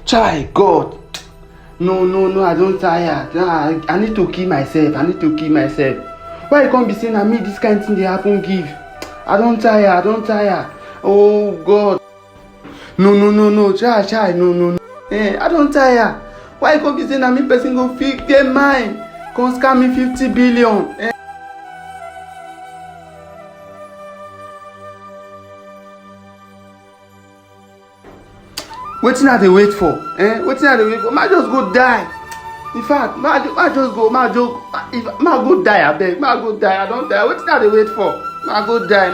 Chai, God. No, I don't tire. I need to kill myself. Why you can't be saying that me this kind of thing they happen give? I don't tire. Oh, God. No, Chai, no. I don't tire. Why you can't be saying that me person go fake them mine? Can't scam me 50 billion. Wetin I dey wait for? Ma just go die. In fact, ma go die abeg. Ma go die. I don die. Wetin I dey wait for? Ma go die.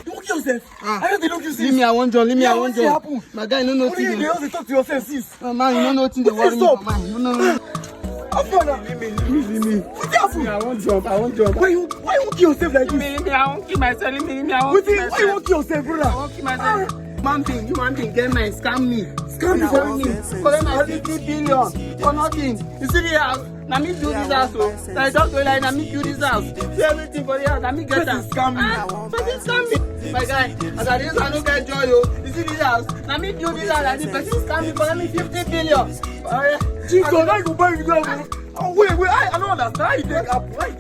Don't kill yourself. I just don't kill yourself. Leave me, I wan join. Happen? My guy, you no know Only you dey talk to yourself, sis. Man, you no know wetin dey worry me for mind. You no. Leave me. What happened? I won't jump. Why you won't kill yourself like this? Leave me, I won't kill myself. Why you won't kill yourself, brother? I won't kill myself. Human being, get mine, scam me. Collect my 50 billion for nothing. You see the house? Now me build this house, so I don't go like, now me build this house. Do everything for the house, now me get that. Scam me. My guy, as I this I don't get joy, yo. You see this house? Now me build this house, and the person scam me for me 50 billion. Alright. Jesus, now you go buy me that. Oh, wait, I don't understand. How you take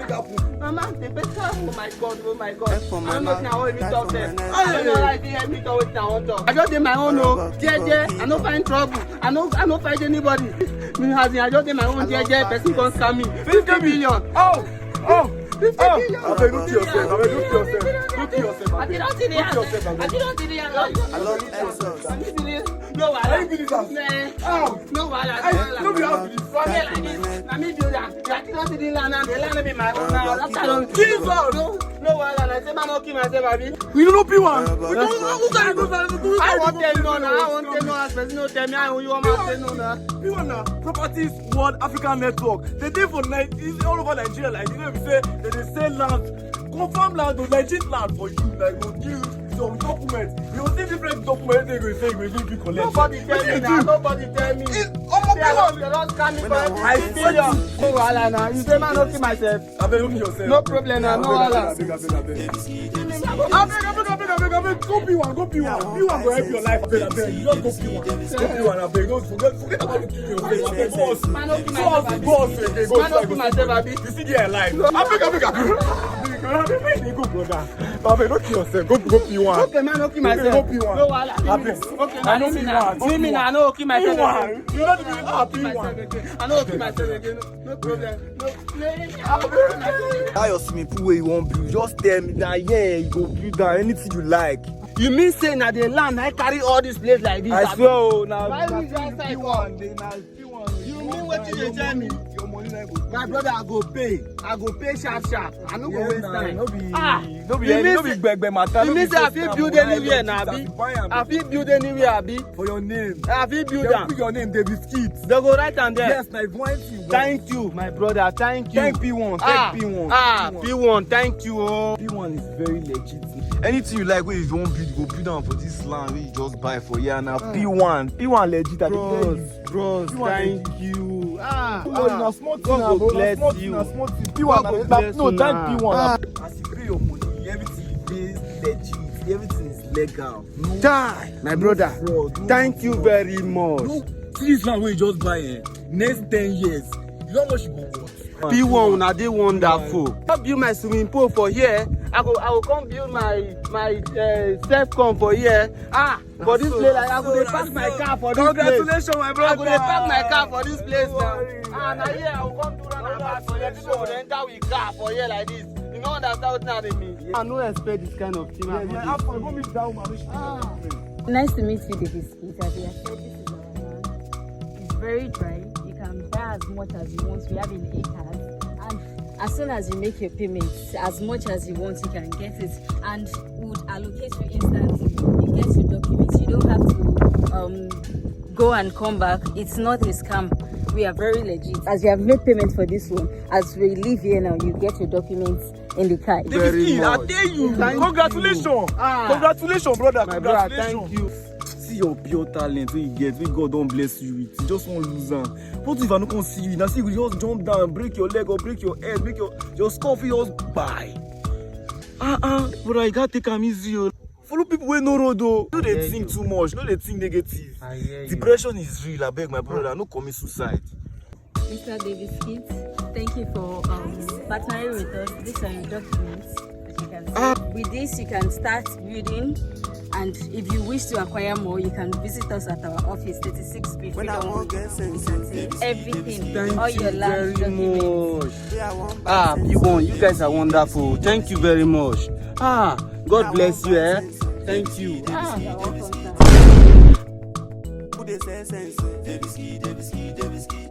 apple? Mama, the better. Oh my God. I'm not now even talk there. I don't know like they help me talk with now on talk. I just did my own, no. I no find trouble. I no fight anybody. I just did my own, person can't scam me. 50 billion. Oh. 50 billion. I beg, don't kill yourself. I did not see the I love you. No, I ain't this house. No, No, we have this. like this. Let me do that. I did not see the land and the land be my own now. That's how I don't. Jesus. No, I say, man, okay, myself, Abi. We don't know P1. We don't know who can do. I won't tell no now. I won't tell no as person. No, tell me. I you want to tell no now. P1 now. Properties World African Network. They did for all over Nigeria. Like, you know, we say they sell land, confirm land, or legit land for you. Like, we'll give some documents. You will see different documents. They will say we will collect. Nobody tell me now. Nobody tell me. They don't scam me for 50 billion. No wahala now. You say man, don't kill myself. I beg, don't kill yourself. No problem now. No wahala. I beg. Go P1. P1 go help your life. I beg. You just go P1. Go P1. I beg. Don't forget about the killing yourself. I beg. Boss. Man, don't kill myself, Abi. You see the line. I beg. Go, brother. I beg, don't kill yourself. Go P1. Okay, man, don't kill myself. Go P1. No wahala. Okay, man, leave me now. I know kill myself. P1. You don't be P1. I know kill myself again. No problem. No. How your swimming pool where you want build? Just tell me that you go build that anything you like. You mean say na the land I carry all this place like this? I swear, oh, now. Why we just say P1? You mean what you tell me? Your money na go. My brother, I go pay sharp. I no go waste time. No be gbegbe matter. You mean say I fit build anywhere na abi? I fit build anywhere abi? For your name. I fit build They am. put your name, they biscuit. They go write am there. Yes, na if one thing. Thank you, my brother. Thank you. Thank P1. Thank P1. P1. Thank you. Oh. P1 is very legit. Anything you like, where you want build, go build down for this land where you just buy for here now. P1 legit. Bros, thank you. Na small thing, God bro. bless Na you. small thing. God go bless No, you thank now. P1. As you pay your money, everything is legit. Everything is legal. No Die, my brother. fraud. No Thank you fraud. very much. No, see this land where you just buy next 10 years, you know how much you go worth? P1 una dey wonderful. I build my swimming pool for here. I go come build my self-con for here. For this place, like, I go dey park my car for this place. Congratulations, my brother. I go dey park my car for this place now. Na here I go come do roundabout for here. People go dey enter with car for here like this. You no understand wetin I dey mean? I no expect this kind of thing. Go meet that woman. Nice to meet you, David Skeet. As I said, this is our land. It's very dry. You can buy as much as you want. We have in acres. And as soon as you make your payments, as much as you want, you can get it. And would allocate you instantly. You get your documents. You don't have to go and come back. It's not a scam. We are very legit. As you have made payment for this one, as we leave here now, you get your documents in the car. David Skeet, I tell you. Congratulations. Congratulations, brother. My brother, Congratulations. thank you. See your pure talent wey you get, wey God don bless you with. You just wan lose am. What if I no come see you? Na see you just jump down, break your leg or break your head, break your skull fit just buy. Brother, you gats take am easy o. Follow people wey no road though. No hear dey think you. too much. No dey think negative. I hear you. Depression is real. I beg my brother. No commit suicide. Mr. David Skit, thank you for partnering with us. These are your documents that you can see. With this, you can start building, and if you wish to acquire more, you can visit us at our office, 36B Freedom Road. You can see everything, all your land documents. You guys are wonderful. Thank you very much. God bless you, eh? Thank you. You're welcome, sir. Who they say sense? David Ski.